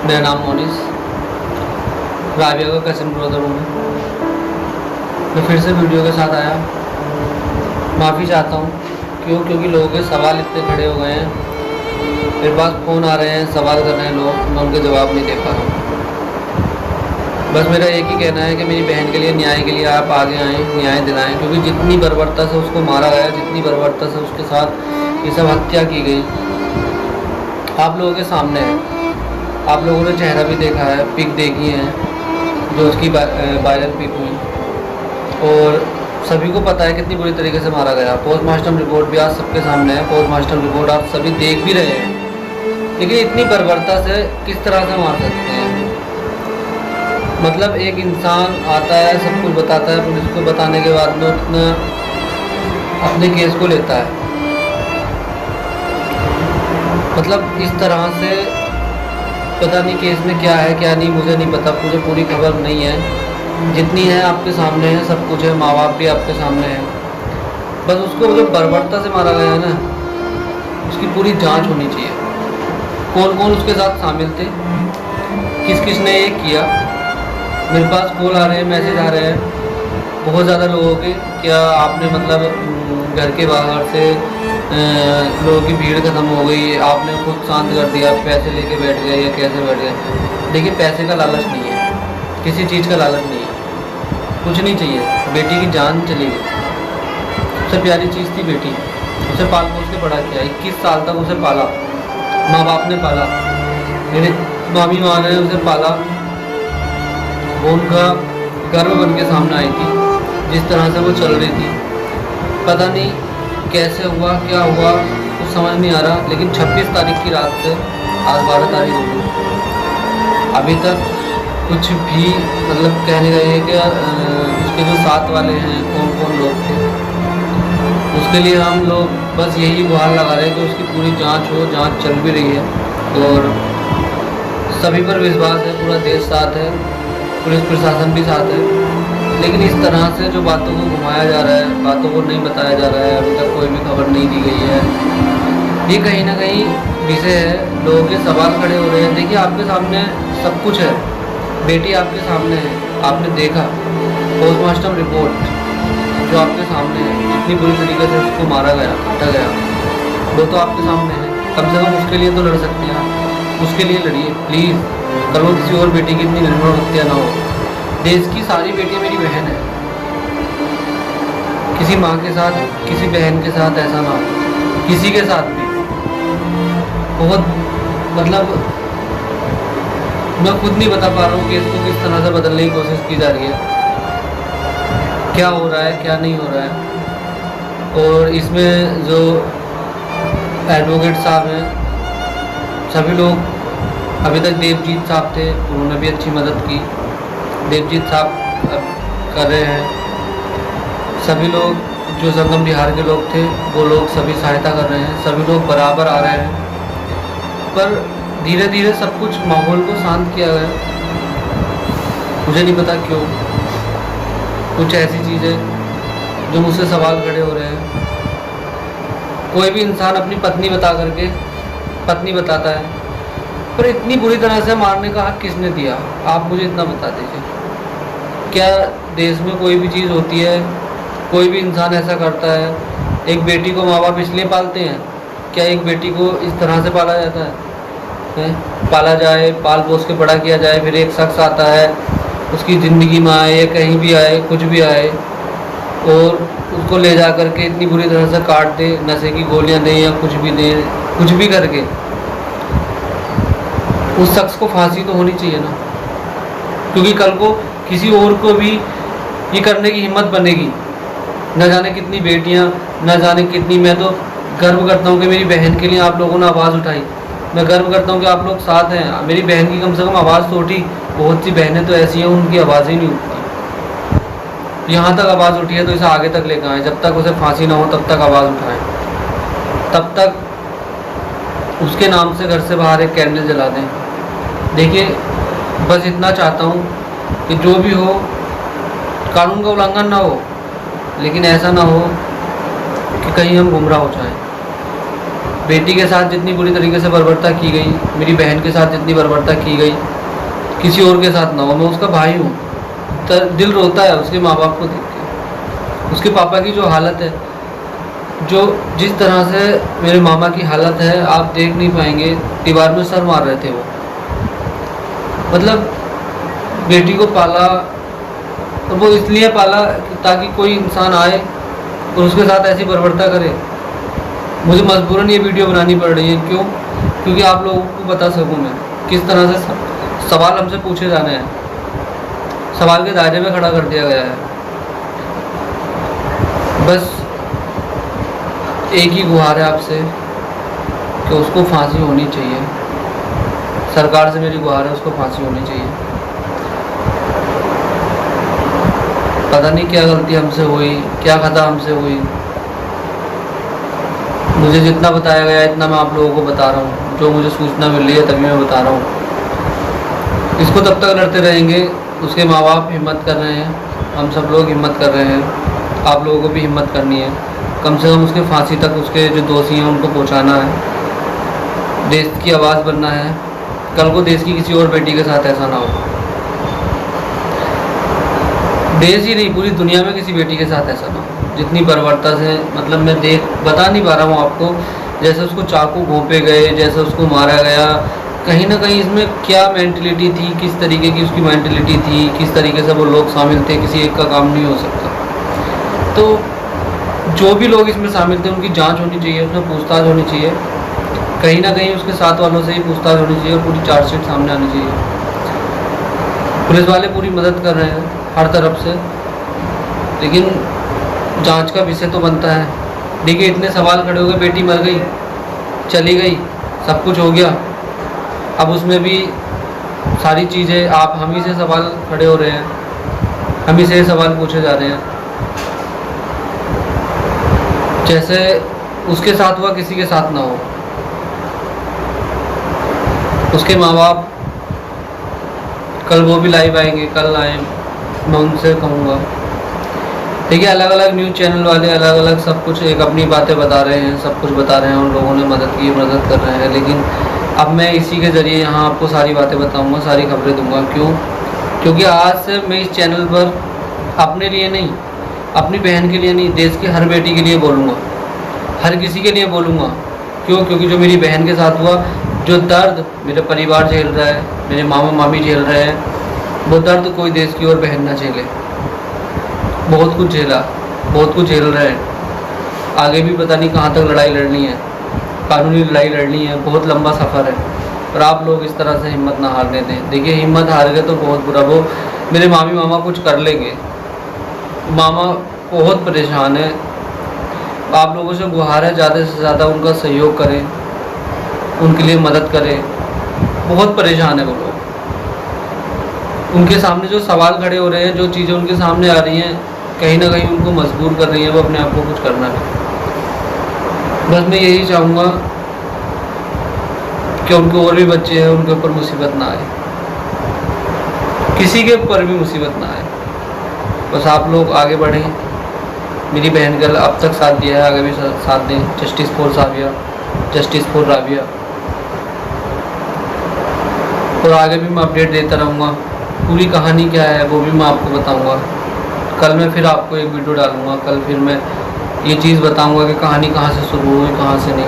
मेरा नाम मोनिस, राबिया का कज़न ब्रदर हूँ मैं फिर से वीडियो के साथ आया। माफ़ी चाहता हूँ क्योंकि लोगों के सवाल इतने खड़े हो गए हैं, मेरे पास फ़ोन आ रहे हैं, सवाल कर रहे हैं लोग, मैं उनके जवाब नहीं दे पा रहा हूँ। बस मेरा एक ही कहना है कि मेरी बहन के लिए, न्याय के लिए आप आगे आएँ, न्याय दिलाएँ, क्योंकि जितनी बर्बरता से उसको मारा गया, जितनी बर्बरता से उसके साथ ये सब हत्या की गई, आप लोगों के सामने है। आप लोगों ने चेहरा भी देखा है, पिक देखी है जो उसकी वायरल पिक हुई, और सभी को पता है कितनी बुरी तरीके से मारा गया। पोस्टमार्टम रिपोर्ट भी आज सबके सामने है, पोस्टमार्टम रिपोर्ट आप सभी देख भी रहे हैं। लेकिन इतनी बर्बरता से किस तरह से मार सकते हैं? मतलब एक इंसान आता है, सब कुछ बताता है, पुलिस को बताने के बाद में उतना अपने केस को लेता है। मतलब इस तरह से पता नहीं केस में क्या है क्या नहीं, मुझे नहीं पता, मुझे पूरी खबर नहीं है। जितनी है आपके सामने है, सब कुछ है, माँ बाप भी आपके सामने है। बस उसको जो बर्बरता से मारा गया है ना, उसकी पूरी जांच होनी चाहिए। कौन कौन उसके साथ शामिल थे, किस किस ने ये किया। मेरे पास कॉल आ रहे हैं, मैसेज आ रहे हैं बहुत ज़्यादा लोगों के, क्या आपने मतलब घर के बाहर से लोगों की भीड़ ख़त्म हो गई, आपने खुद शांत कर दिया, पैसे लेके बैठ गए या कैसे बैठ गए। देखिए, पैसे का लालच नहीं है, किसी चीज़ का लालच नहीं है, कुछ नहीं चाहिए। बेटी की जान चली गई, सबसे प्यारी चीज़ थी बेटी, उसे पाल पोस के बड़ा किया, 21 साल तक उसे पाला, माँ बाप ने पाला, मेरे मामी माँ ने उसे पाला। वो उनका गर्व बन के सामने आई थी, जिस तरह से वो चल रही थी, पता नहीं कैसे हुआ, क्या हुआ, कुछ समझ नहीं आ रहा। लेकिन 26 तारीख की रात से आज 12 तारीख हो गई, अभी तक कुछ भी मतलब कहने का ये कि उसके जो साथ वाले हैं, कौन कौन लोग थे, उसके लिए हम लोग बस यही गुहार लगा रहे हैं कि उसकी पूरी जांच हो। जांच चल भी रही है और सभी पर विश्वास है, पूरा देश साथ है, पुलिस प्रशासन भी साथ है। लेकिन इस तरह से जो बातों को घुमाया जा रहा है, बातों को नहीं बताया जा रहा है, अभी तक कोई भी खबर नहीं दी गई है, ये कहीं ना कहीं विषय है। लोगों के सवाल खड़े हो रहे हैं। देखिए, आपके सामने सब कुछ है, बेटी आपके सामने है, आपने देखा पोस्टमार्टम रिपोर्ट जो आपके सामने है, इतनी बुरी तरीके से उसको मारा गया, काटा गया, वो तो आपके सामने है। कम से कम उसके लिए तो लड़ सकते हैं आप, उसके लिए लड़िए प्लीज़। कल वो किसी और बेटी की इतनी निर्मम हत्या ना हो। देश की सारी बेटियां मेरी बहन है, किसी माँ के साथ, किसी बहन के साथ ऐसा ना हो, किसी के साथ भी। बहुत मतलब मैं खुद नहीं बता पा रहा हूँ कि इसको किस तरह से बदलने की कोशिश की जा रही है, क्या हो रहा है क्या नहीं हो रहा है। और इसमें जो एडवोकेट साहब हैं, सभी लोग, अभी तक देवजीत साहब थे, उन्होंने भी अच्छी मदद की, देवजीत साहब अब कर रहे हैं। सभी लोग जो संगम बिहार के लोग थे, वो लोग सभी सहायता कर रहे हैं, सभी लोग बराबर आ रहे हैं। पर धीरे धीरे सब कुछ माहौल को शांत किया गया, मुझे नहीं पता क्यों। कुछ ऐसी चीज़ें जो मुझसे सवाल खड़े हो रहे हैं। कोई भी इंसान अपनी पत्नी बता करके पत्नी बताता है, पर इतनी बुरी तरह से मारने का हक किसने दिया? आप मुझे इतना बता दीजिए। क्या देश में कोई भी चीज़ होती है, कोई भी इंसान ऐसा करता है? एक बेटी को माँ बाप इसलिए पालते हैं, क्या एक बेटी को इस तरह से पाला जाता है? पाला जाए, पाल पोस के बड़ा किया जाए, फिर एक शख्स आता है, उसकी ज़िंदगी में आए या कहीं भी आए, कुछ भी आए, और उसको ले जा करके इतनी बुरी तरह से काट दे, नशे की गोलियां दें या कुछ भी दें, कुछ भी करके। उस शख्स को फांसी तो होनी चाहिए ना, क्योंकि कल को किसी और को भी ये करने की हिम्मत बनेगी। न जाने कितनी बेटियां, न जाने कितनी। मैं तो गर्व करता हूँ कि मेरी बहन के लिए आप लोगों ने आवाज़ उठाई। मैं गर्व करता हूँ कि आप लोग साथ हैं, मेरी बहन की कम से कम आवाज़ तो उठी। बहुत सी बहनें तो ऐसी हैं, उनकी आवाज़ ही नहीं उठती। यहाँ तक आवाज़ उठी है तो इसे आगे तक लेकर आए। जब तक उसे फांसी ना हो तब तक आवाज़ उठाएं, तब तक उसके नाम से घर से बाहर एक कैंडल जला दें। देखिए, बस इतना चाहता हूँ कि जो भी हो, कानून का उल्लंघन ना हो, लेकिन ऐसा ना हो कि कहीं हम गुमराह हो जाएं। बेटी के साथ जितनी बुरी तरीके से बर्बरता की गई, मेरी बहन के साथ जितनी बर्बरता की गई, किसी और के साथ ना हो। मैं उसका भाई हूँ, दिल रोता है उसके माँ बाप को देख के। उसके पापा की जो हालत है, जो जिस तरह से मेरे मामा की हालत है, आप देख नहीं पाएंगे। दीवार में सर मार रहे थे वो। मतलब बेटी को पाला, और वो इसलिए पाला ताकि कोई इंसान आए और उसके साथ ऐसी बर्बरता करे। मुझे मजबूरन ये वीडियो बनानी पड़ रही है। क्यों? क्योंकि आप लोगों को बता सकूं मैं किस तरह से सवाल हमसे पूछे जाने हैं, सवाल के दायरे में खड़ा कर दिया गया है। बस एक ही गुहार है आपसे कि उसको फांसी होनी चाहिए। सरकार से मेरी गुहार है, उसको फांसी होनी चाहिए। पता नहीं क्या गलती हमसे हुई, क्या खता हमसे हुई। मुझे जितना बताया गया इतना मैं आप लोगों को बता रहा हूँ। जो मुझे सूचना मिल रही है तभी मैं बता रहा हूँ। इसको तब तक लड़ते रहेंगे। उसके माँ बाप हिम्मत कर रहे हैं, हम सब लोग हिम्मत कर रहे हैं। आप लोगों को भी हिम्मत करनी है। कम से कम उसके फांसी तक उसके जो दोषी हैं उनको पहुँचाना है। देश की आवाज़ बनना है। कल को देश की किसी और बेटी के साथ ऐसा ना हो। देश ही नहीं, पूरी दुनिया में किसी बेटी के साथ ऐसा ना हो। जितनी बर्बरता से, मतलब मैं बता नहीं पा रहा हूँ आपको। जैसे उसको चाकू घोंपे गए, जैसे उसको मारा गया, कहीं ना कहीं इसमें क्या मेंटलिटी थी, किस तरीके की उसकी मेंटलिटी थी, किस तरीके से वो लोग शामिल थे, किसी एक का काम नहीं हो सकता। तो जो भी लोग इसमें शामिल थे उनकी जांच होनी चाहिए, उसमें पूछताछ होनी चाहिए। कहीं ना कहीं उसके साथ वालों से ही पूछताछ होनी चाहिए और पूरी चार्जशीट सामने आनी चाहिए। पुलिस वाले पूरी मदद कर रहे हैं हर तरफ से, लेकिन जांच का विषय तो बनता है। देखिए, इतने सवाल खड़े हो गए। बेटी मर गई, चली गई, सब कुछ हो गया। अब उसमें भी सारी चीज़ें हम ही से सवाल खड़े हो रहे हैं, हम ही से सवाल पूछे जा रहे हैं। जैसे उसके साथ हुआ किसी के साथ ना हो। उसके माँ बाप कल वो भी लाइव आएंगे, कल आए, मैं उनसे कहूँगा। देखिए, अलग अलग न्यूज़ चैनल वाले अलग अलग सब कुछ एक अपनी बातें बता रहे हैं, सब कुछ बता रहे हैं। उन लोगों ने मदद की, मदद कर रहे हैं। लेकिन अब मैं इसी के ज़रिए यहाँ आपको सारी बातें बताऊँगा, सारी खबरें दूँगा। क्यों? क्योंकि आज से मैं इस चैनल पर अपने लिए नहीं, अपनी बहन के लिए नहीं, देश की हर बेटी के लिए बोलूँगा, हर किसी के लिए बोलूँगा। क्यों? क्योंकि जो मेरी बहन के साथ हुआ, जो दर्द मेरा परिवार झेल रहा है, मेरे मामा मामी झेल रहे हैं, वो दर्द कोई देश की और बहन ना झेले। बहुत कुछ झेला, बहुत कुछ झेल रहे हैं। आगे भी पता नहीं कहाँ तक लड़ाई लड़नी है, कानूनी लड़ाई लड़नी है। बहुत लंबा सफ़र है और आप लोग इस तरह से हिम्मत ना हारने दें। देखिए, हिम्मत हार गए तो बहुत बुरा। वो मेरे मामी मामा कुछ कर लेंगे। मामा बहुत परेशान है। आप लोगों से गुहार है, ज़्यादा से ज़्यादा उनका सहयोग करें, उनके लिए मदद करें। बहुत परेशान है वो लोग। उनके सामने जो सवाल खड़े हो रहे हैं, जो चीज़ें उनके सामने आ रही हैं, कहीं ना कहीं उनको मजबूर कर रही है वो अपने आप को कुछ करना है। बस मैं यही चाहूँगा कि उनके और भी बच्चे हैं, उनके ऊपर मुसीबत ना आए, किसी के ऊपर भी मुसीबत ना आए। बस आप लोग आगे बढ़ें। मेरी बहन का अब तक साथ दिया है, आगे भी साथ दें। Justice for Saviya, justice for Rabia. और आगे भी मैं अपडेट देता रहूँगा। पूरी कहानी क्या है वो भी मैं आपको बताऊँगा। कल मैं फिर आपको एक वीडियो डालूँगा। कल फिर मैं ये चीज़ बताऊँगा कि कहानी कहाँ से शुरू हुई, कहाँ से नहीं।